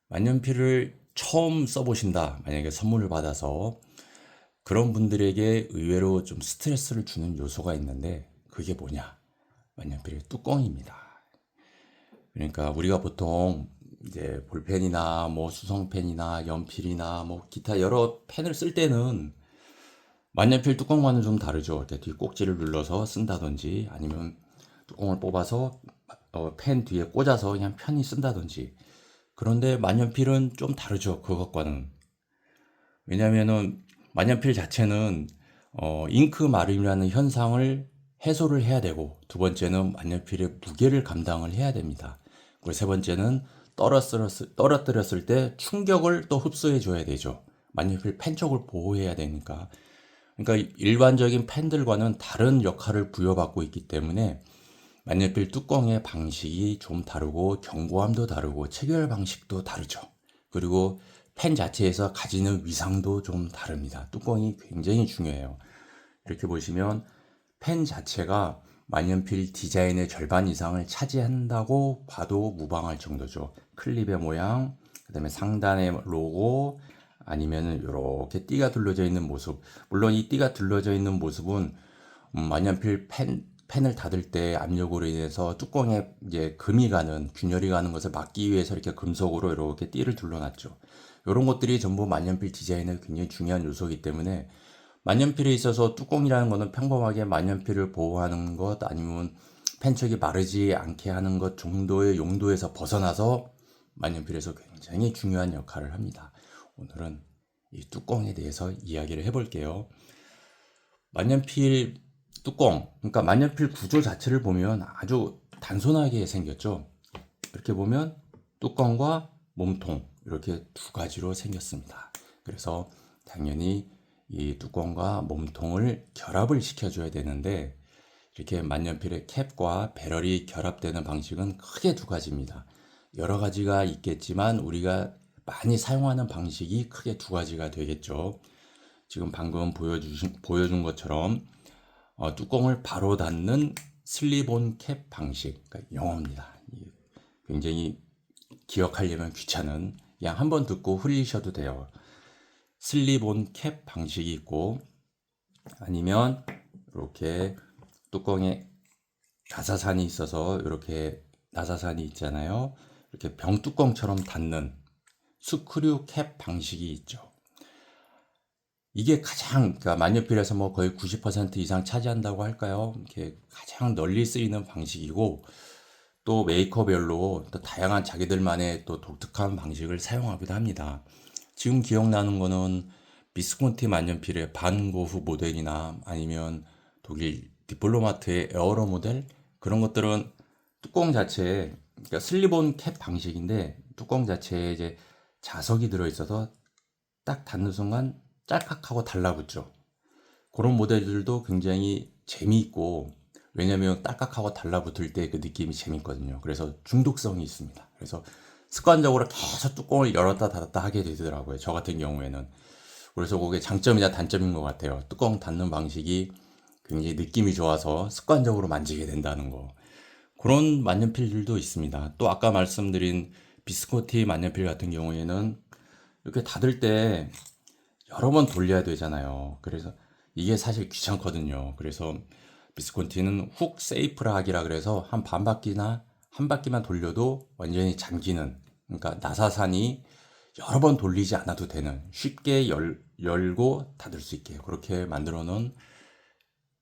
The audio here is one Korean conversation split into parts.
만년필을 처음 써보신다. 만약에 선물을 받아서 그런 분들에게 의외로 좀 스트레스를 주는 요소가 있는데 그게 뭐냐? 만년필의 뚜껑입니다. 그러니까 우리가 보통 이제 볼펜이나 뭐 수성펜이나 연필이나 뭐 기타 여러 펜을 쓸 때는 만년필 뚜껑과는 좀 다르죠. 이렇게 뒤 꼭지를 눌러서 쓴다든지 아니면 뚜껑을 뽑아서 펜 뒤에 꽂아서 그냥 편히 쓴다든지. 그런데 만년필은 좀 다르죠. 그것과는. 왜냐면은 만년필 자체는 잉크 마름이라는 현상을 해소를 해야 되고, 두 번째는 만년필의 무게를 감당을 해야 됩니다. 그리고 세 번째는 떨어뜨렸을 때 충격을 또 흡수해 줘야 되죠. 만년필 펜 쪽을 보호해야 되니까. 그러니까 일반적인 펜들과는 다른 역할을 부여받고 있기 때문에 만년필 뚜껑의 방식이 좀 다르고 견고함도 다르고 체결 방식도 다르죠. 그리고 펜 자체에서 가지는 위상도 좀 다릅니다. 뚜껑이 굉장히 중요해요. 이렇게 보시면 펜 자체가 만년필 디자인의 절반 이상을 차지한다고 봐도 무방할 정도죠. 클립의 모양, 그다음에 상단의 로고, 아니면은 이렇게 띠가 둘러져 있는 모습. 물론 이 띠가 둘러져 있는 모습은 만년필 펜을 닫을 때 압력으로 인해서 뚜껑에 이제 금이 가는, 균열이 가는 것을 막기 위해서 이렇게 금속으로 이렇게 띠를 둘러놨죠. 이런 것들이 전부 만년필 디자인의 굉장히 중요한 요소이기 때문에 만년필에 있어서 뚜껑이라는 것은 평범하게 만년필을 보호하는 것 아니면 펜촉이 마르지 않게 하는 것 정도의 용도에서 벗어나서 만년필에서 굉장히 중요한 역할을 합니다. 오늘은 이 뚜껑에 대해서 이야기를 해볼게요. 만년필 뚜껑, 그러니까 만년필 구조 자체를 보면 아주 단순하게 생겼죠. 이렇게 보면 뚜껑과 몸통 이렇게 두 가지로 생겼습니다. 그래서 당연히 이 뚜껑과 몸통을 결합을 시켜줘야 되는데 이렇게 만년필의 캡과 배럴이 결합되는 방식은 크게 두 가지입니다. 여러 가지가 있겠지만 우리가 많이 사용하는 방식이 크게 두 가지가 되겠죠. 지금 방금 보여준 것처럼 뚜껑을 바로 닫는 슬립온 캡 방식, 그러니까 영어입니다. 굉장히 기억하려면 귀찮은, 그냥 한번 듣고 흘리셔도 돼요. 슬립온 캡 방식이 있고, 아니면 이렇게 뚜껑에 나사산이 있어서 이렇게 나사산이 있잖아요. 이렇게 병뚜껑처럼 닫는 스크류 캡 방식이 있죠. 이게 가장, 그러니까 만년필에서 뭐 거의 90% 이상 차지한다고 할까요? 이렇게 가장 널리 쓰이는 방식이고, 또 메이커별로 또 다양한 자기들만의 또 독특한 방식을 사용하기도 합니다. 지금 기억나는 거는 비스콘티 만년필의 반 고흐 모델이나 아니면 독일 디플로마트의 에어로 모델, 그런 것들은 뚜껑 자체에, 그러니까 슬립온 캡 방식인데 뚜껑 자체에 이제 자석이 들어있어서 딱 닫는 순간 짤깍하고 달라붙죠. 그런 모델들도 굉장히 재미있고, 왜냐면 딸깍하고 달라붙을 때 그 느낌이 재밌거든요. 그래서 중독성이 있습니다. 그래서 습관적으로 계속 뚜껑을 열었다 닫았다 하게 되더라고요. 저 같은 경우에는. 그래서 그게 장점이자 단점인 것 같아요. 뚜껑 닫는 방식이 굉장히 느낌이 좋아서 습관적으로 만지게 된다는 거. 그런 만년필들도 있습니다. 또 아까 말씀드린 비스코티 만년필 같은 경우에는 이렇게 닫을 때 여러 번 돌려야 되잖아요. 그래서 이게 사실 귀찮거든요. 그래서 비스콘티는 훅 세이프 락이라 그래서 한 반 바퀴나 한 바퀴만 돌려도 완전히 잠기는, 그러니까 나사산이 여러 번 돌리지 않아도 되는, 쉽게 열고 닫을 수 있게 그렇게 만들어 놓은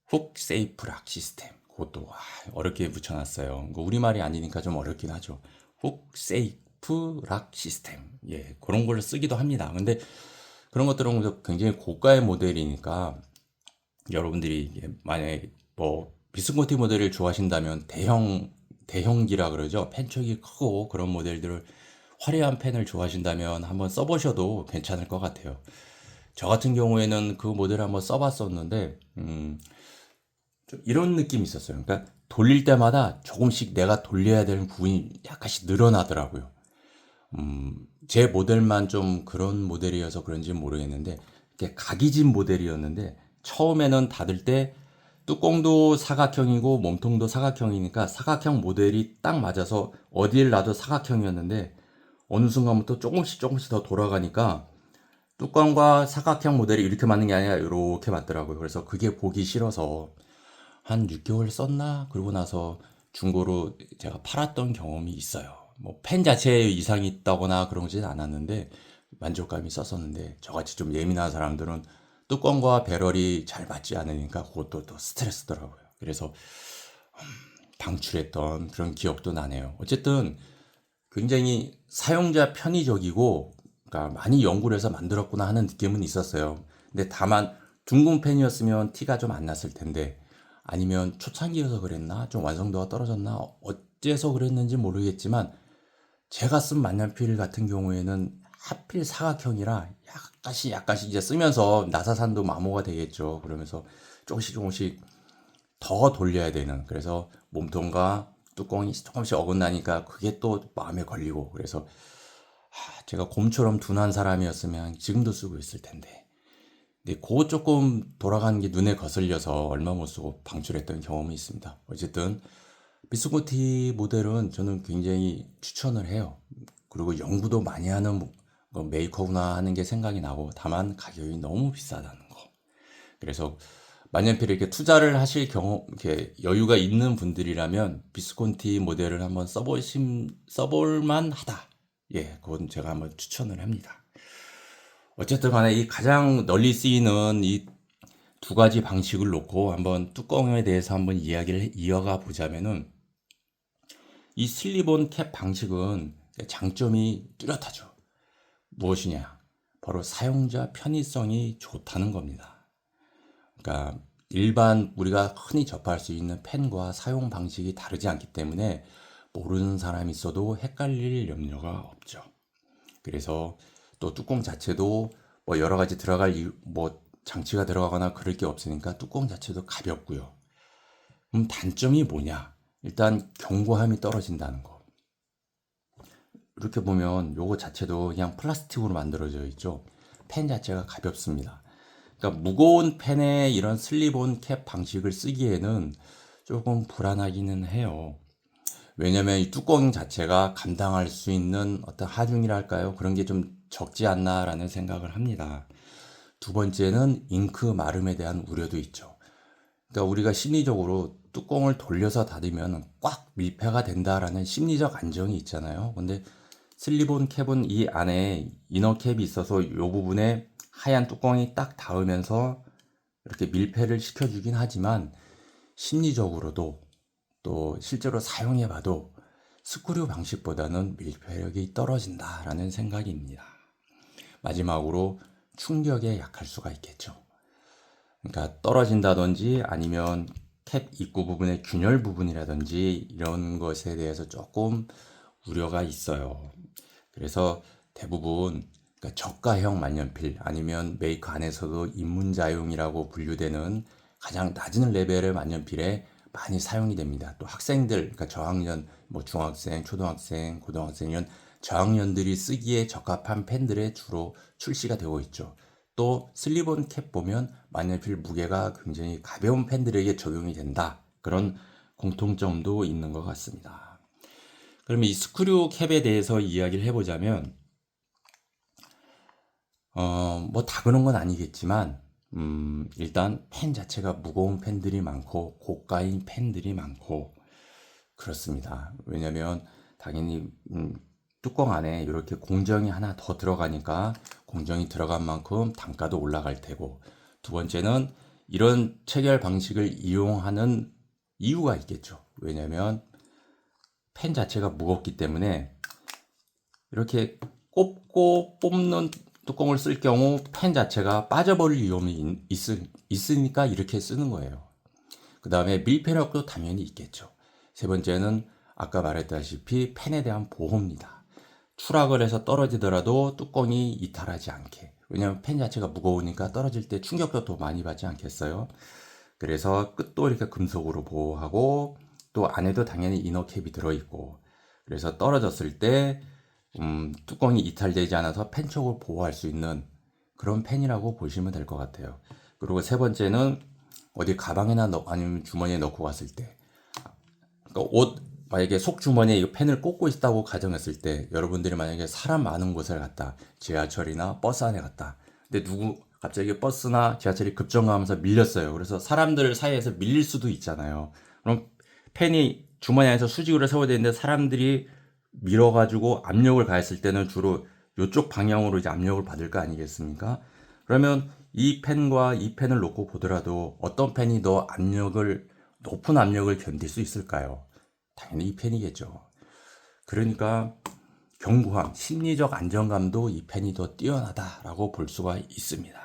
훅 세이프 락 시스템. 그것도 어렵게 붙여놨어요. 우리말이 아니니까 좀 어렵긴 하죠. 훅 세이프 락 시스템. 예, 그런 걸 쓰기도 합니다. 근데 그런 것들은 굉장히 고가의 모델이니까 여러분들이 만약에 뭐 비스코티 모델을 좋아하신다면 대형기라 그러죠. 펜촉이 크고 그런 모델들을, 화려한 펜을 좋아하신다면 한번 써보셔도 괜찮을 것 같아요. 저 같은 경우에는 그 모델을 한번 써봤었는데 좀 이런 느낌이 있었어요. 그러니까 돌릴 때마다 조금씩 내가 돌려야 되는 부분이 약간씩 늘어나더라고요. 제 모델만 좀 그런 모델이어서 그런지 모르겠는데, 이렇게 각이진 모델이었는데 처음에는 닫을 때 뚜껑도 사각형이고 몸통도 사각형이니까 사각형 모델이 딱 맞아서 어디를 놔도 사각형이었는데 어느 순간부터 조금씩 더 돌아가니까 뚜껑과 사각형 모델이 이렇게 맞는 게 아니라 이렇게 맞더라고요. 그래서 그게 보기 싫어서 한 6개월 썼나? 그러고 나서 중고로 제가 팔았던 경험이 있어요. 뭐 펜 자체에 이상이 있다거나 그런 거진 않았는데 만족감이 있었었는데 저같이 좀 예민한 사람들은 뚜껑과 배럴이 잘 맞지 않으니까 그것도 또 스트레스더라고요. 그래서 방출했던 그런 기억도 나네요. 어쨌든 굉장히 사용자 편의적이고 그러니까 많이 연구를 해서 만들었구나 하는 느낌은 있었어요. 근데 다만 둥근 펜이었으면 티가 좀 안 났을 텐데 아니면 초창기여서 그랬나? 좀 완성도가 떨어졌나? 어째서 그랬는지 모르겠지만 제가 쓴 만년필 같은 경우에는 하필 사각형이라 약간씩 이제 쓰면서 나사산도 마모가 되겠죠. 그러면서 조금씩 더 돌려야 되는 그래서 몸통과 뚜껑이 조금씩 어긋나니까 그게 또 마음에 걸리고 그래서 제가 곰처럼 둔한 사람이었으면 지금도 쓰고 있을 텐데 근데 그거 조금 돌아가는 게 눈에 거슬려서 얼마 못 쓰고 방출했던 경험이 있습니다. 어쨌든 비스코티 모델은 저는 굉장히 추천을 해요. 그리고 연구도 많이 하는 메이커구나 하는 게 생각이 나고 다만 가격이 너무 비싸다는 거. 그래서 만년필에 이렇게 투자를 하실 경험, 이렇게 여유가 있는 분들이라면 비스콘티 모델을 한번 써볼만 하다. 예, 그건 제가 한번 추천을 합니다. 어쨌든 간에 이 가장 널리 쓰이는 이 두 가지 방식을 놓고 한번 뚜껑에 대해서 한번 이야기를 이어가 보자면은 이 슬립온 캡 방식은 장점이 뚜렷하죠. 무엇이냐? 바로 사용자 편의성이 좋다는 겁니다. 그러니까 일반 우리가 흔히 접할 수 있는 펜과 사용 방식이 다르지 않기 때문에 모르는 사람이 있어도 헷갈릴 염려가 없죠. 그래서 또 뚜껑 자체도 뭐 여러 가지 들어갈 뭐 장치가 들어가거나 그럴 게 없으니까 뚜껑 자체도 가볍고요. 그럼 단점이 뭐냐? 일단 견고함이 떨어진다는 거. 이렇게 보면 요거 자체도 그냥 플라스틱으로 만들어져 있죠. 펜 자체가 가볍습니다. 그러니까 무거운 펜에 이런 슬립온 캡 방식을 쓰기에는 조금 불안하기는 해요. 왜냐면 이 뚜껑 자체가 감당할 수 있는 어떤 하중이랄까요? 그런 게 좀 적지 않나라는 생각을 합니다. 두 번째는 잉크 마름에 대한 우려도 있죠. 그러니까 우리가 심리적으로 뚜껑을 돌려서 닫으면 꽉 밀폐가 된다라는 심리적 안정이 있잖아요. 근데 슬리본 캡은 이 안에 이너 캡이 있어서 이 부분에 하얀 뚜껑이 딱 닿으면서 이렇게 밀폐를 시켜주긴 하지만 심리적으로도 또 실제로 사용해봐도 스크류 방식보다는 밀폐력이 떨어진다라는 생각입니다. 마지막으로 충격에 약할 수가 있겠죠. 그러니까 떨어진다든지 아니면 캡 입구 부분의 균열 부분이라든지 이런 것에 대해서 조금 우려가 있어요. 그래서 대부분 그러니까 저가형 만년필 아니면 메이커 안에서도 입문자용이라고 분류되는 가장 낮은 레벨의 만년필에 많이 사용이 됩니다. 또 학생들, 그러니까 저학년, 뭐 중학생, 초등학생, 고등학생 이런 저학년들이 쓰기에 적합한 펜들에 주로 출시가 되고 있죠. 또 슬리본 캡 보면 만년필 무게가 굉장히 가벼운 펜들에게 적용이 된다. 그런 공통점도 있는 것 같습니다. 그러면 이 스크류 캡에 대해서 이야기를 해보자면 뭐 다 그런 건 아니겠지만 일단 펜 자체가 무거운 펜들이 많고 고가인 펜들이 많고 그렇습니다. 왜냐면 당연히 뚜껑 안에 이렇게 공정이 하나 더 들어가니까 공정이 들어간 만큼 단가도 올라갈 테고 두 번째는 이런 체결 방식을 이용하는 이유가 있겠죠. 왜냐면 펜 자체가 무겁기 때문에 이렇게 꼽고 뽑는 뚜껑을 쓸 경우 펜 자체가 빠져버릴 위험이 있으니까 이렇게 쓰는 거예요. 그 다음에 밀폐력도 당연히 있겠죠. 세 번째는 아까 말했다시피 펜에 대한 보호입니다. 추락을 해서 떨어지더라도 뚜껑이 이탈하지 않게. 왜냐하면 펜 자체가 무거우니까 떨어질 때 충격도 더 많이 받지 않겠어요? 그래서 끝도 이렇게 금속으로 보호하고 또 안에도 당연히 이너캡이 들어있고 그래서 떨어졌을 때 뚜껑이 이탈되지 않아서 펜 쪽을 보호할 수 있는 그런 펜이라고 보시면 될 것 같아요. 그리고 세 번째는 어디 가방에나 아니면 주머니에 넣고 갔을 때 그러니까 옷 만약에 속주머니에 이 펜을 꽂고 있다고 가정했을 때 여러분들이 만약에 사람 많은 곳을 갔다. 지하철이나 버스 안에 갔다. 근데 갑자기 버스나 지하철이 급정거하면서 밀렸어요. 그래서 사람들 사이에서 밀릴 수도 있잖아요. 그럼 펜이 주머니 안에서 수직으로 세워져 있는데 사람들이 밀어가지고 압력을 가했을 때는 주로 이쪽 방향으로 이제 압력을 받을 거 아니겠습니까? 그러면 이 펜과 이 펜을 놓고 보더라도 어떤 펜이 더 높은 압력을 견딜 수 있을까요? 당연히 이 펜이겠죠. 그러니까 견고함, 심리적 안정감도 이 펜이 더 뛰어나다라고 볼 수가 있습니다.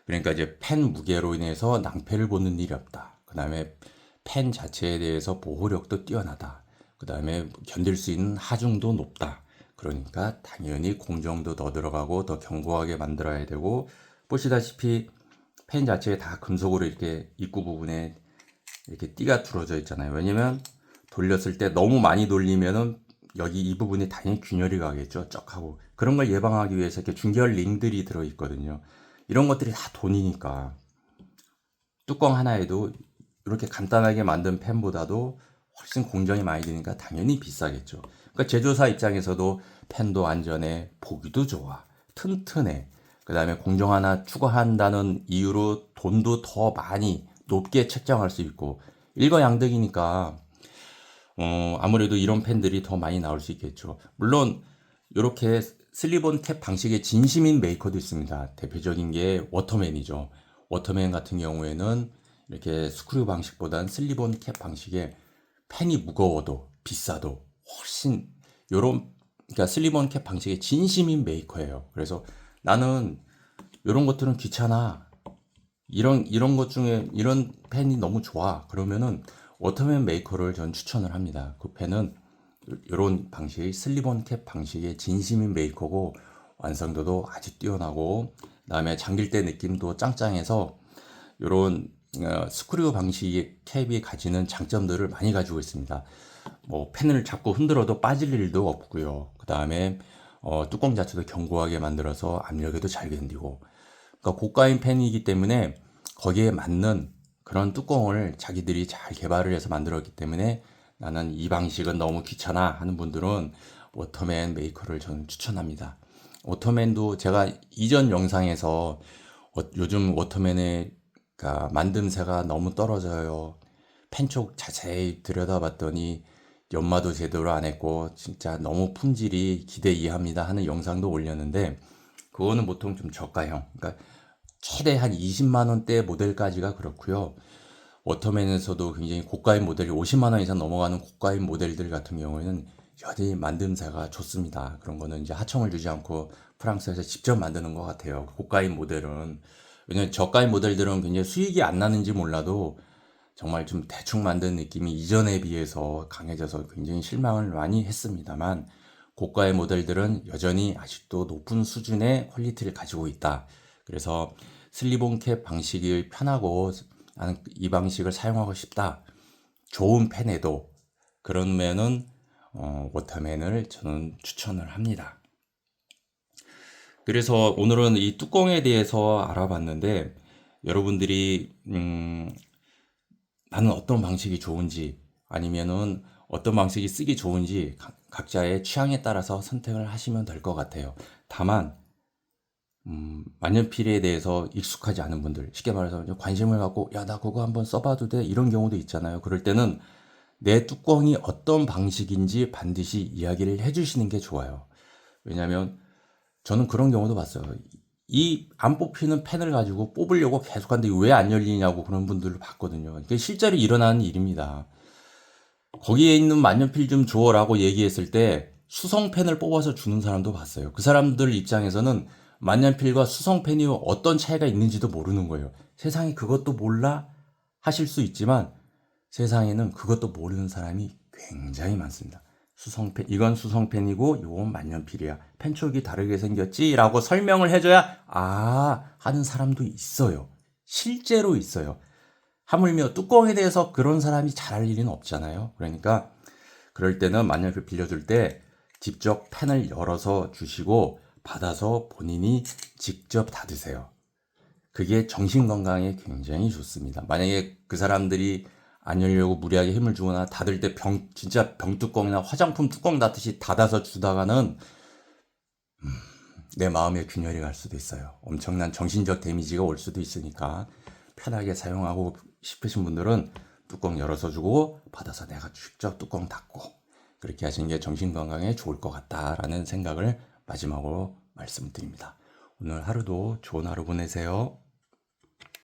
그러니까 이제 펜 무게로 인해서 낭패를 보는 일이 없다. 그 다음에 펜 자체에 대해서 보호력도 뛰어나다. 그 다음에 견딜 수 있는 하중도 높다. 그러니까 당연히 공정도 더 들어가고 더 견고하게 만들어야 되고, 보시다시피 펜 자체에 다 금속으로 이렇게 입구 부분에 이렇게 띠가 들어져 있잖아요. 왜냐면 돌렸을 때 너무 많이 돌리면은 여기 이 부분이 당연히 균열이 가겠죠. 쩍하고. 그런 걸 예방하기 위해서 이렇게 중결 링들이 들어 있거든요. 이런 것들이 다 돈이니까 뚜껑 하나에도 이렇게 간단하게 만든 펜보다도 훨씬 공정이 많이 드니까 당연히 비싸겠죠. 그러니까 제조사 입장에서도 펜도 안전해, 보기도 좋아, 튼튼해. 그 다음에 공정 하나 추가한다는 이유로 돈도 더 많이 높게 책정할 수 있고, 일거양득이니까 아무래도 이런 펜들이 더 많이 나올 수 있겠죠. 물론 이렇게 슬립온 캡 방식의 진심인 메이커도 있습니다. 대표적인 게 워터맨이죠. 워터맨 같은 경우에는 이렇게 스크류 방식보다는 슬립온 캡 방식의 펜이 무거워도 비싸도 훨씬 그러니까 슬립온 캡 방식의 진심인 메이커예요. 그래서 나는 이런 것들은 귀찮아. 이런 것 중에 이런 펜이 너무 좋아. 그러면은 워터맨 메이커를 전 추천을 합니다. 그 펜은 이런 방식의 슬립온 캡 방식의 진심인 메이커고 완성도도 아주 뛰어나고, 그다음에 잠길 때 느낌도 짱짱해서 이런 스크류 방식의 캡이 가지는 장점들을 많이 가지고 있습니다. 뭐 펜을 자꾸 흔들어도 빠질 일도 없고요. 그다음에 뚜껑 자체도 견고하게 만들어서 압력에도 잘 견디고, 그러니까 고가인 펜이기 때문에 거기에 맞는 그런 뚜껑을 자기들이 잘 개발을 해서 만들었기 때문에 나는 이 방식은 너무 귀찮아 하는 분들은 워터맨 메이커를 저는 추천합니다. 워터맨도 제가 이전 영상에서 요즘 워터맨의 만듦새가 너무 떨어져요. 펜촉 자세히 들여다봤더니 연마도 제대로 안 했고 진짜 너무 품질이 기대 이하입니다 하는 영상도 올렸는데, 그거는 보통 좀 저가형, 그러니까 최대 한 20만 원대 모델까지가 그렇고요. 워터맨에서도 굉장히 고가인 모델이 50만 원 이상 넘어가는 고가인 모델들 같은 경우에는 여전히 만듦새가 좋습니다. 그런 거는 이제 하청을 주지 않고 프랑스에서 직접 만드는 것 같아요. 고가인 모델은. 왜냐면 저가인 모델들은 굉장히 수익이 안 나는지 몰라도 정말 좀 대충 만든 느낌이 이전에 비해서 강해져서 굉장히 실망을 많이 했습니다만, 고가의 모델들은 여전히 아직도 높은 수준의 퀄리티를 가지고 있다. 그래서 슬립온 캡 방식이 편하고 나는 이 방식을 사용하고 싶다. 좋은 펜에도 그러면은 워터맨을 저는 추천을 합니다. 그래서 오늘은 이 뚜껑에 대해서 알아봤는데, 여러분들이 나는 어떤 방식이 좋은지 아니면은 어떤 방식이 쓰기 좋은지 각자의 취향에 따라서 선택을 하시면 될 것 같아요. 다만 만년필에 대해서 익숙하지 않은 분들, 쉽게 말해서 관심을 갖고 야, 나 그거 한번 써봐도 돼? 이런 경우도 있잖아요. 그럴 때는 내 뚜껑이 어떤 방식인지 반드시 이야기를 해주시는 게 좋아요. 왜냐하면 저는 그런 경우도 봤어요. 이 안 뽑히는 펜을 가지고 뽑으려고 계속 하는데 왜 안 열리냐고 그런 분들을 봤거든요. 이게 실제로 일어나는 일입니다. 거기에 있는 만년필 좀 줘라고 얘기했을 때 수성펜을 뽑아서 주는 사람도 봤어요. 그 사람들 입장에서는 만년필과 수성펜이 어떤 차이가 있는지도 모르는 거예요. 세상에 그것도 몰라 하실 수 있지만 세상에는 그것도 모르는 사람이 굉장히 많습니다. 수성펜, 이건 수성펜이고 이건 만년필이야. 펜촉이 다르게 생겼지? 라고 설명을 해줘야 하는 사람도 있어요. 실제로 있어요. 하물며 뚜껑에 대해서 그런 사람이 잘할 일은 없잖아요. 그러니까 그럴 때는 만년필 빌려줄 때 직접 펜을 열어서 주시고 받아서 본인이 직접 닫으세요. 그게 정신 건강에 굉장히 좋습니다. 만약에 그 사람들이 안 열려고 무리하게 힘을 주거나 닫을 때 진짜 병뚜껑이나 화장품 뚜껑 닫듯이 닫아서 주다가는 내 마음의 균열이 갈 수도 있어요. 엄청난 정신적 데미지가 올 수도 있으니까 편하게 사용하고 싶으신 분들은 뚜껑 열어서 주고 받아서 내가 직접 뚜껑 닫고 그렇게 하시는 게 정신건강에 좋을 것 같다라는 생각을 마지막으로 말씀드립니다. 오늘 하루도 좋은 하루 보내세요.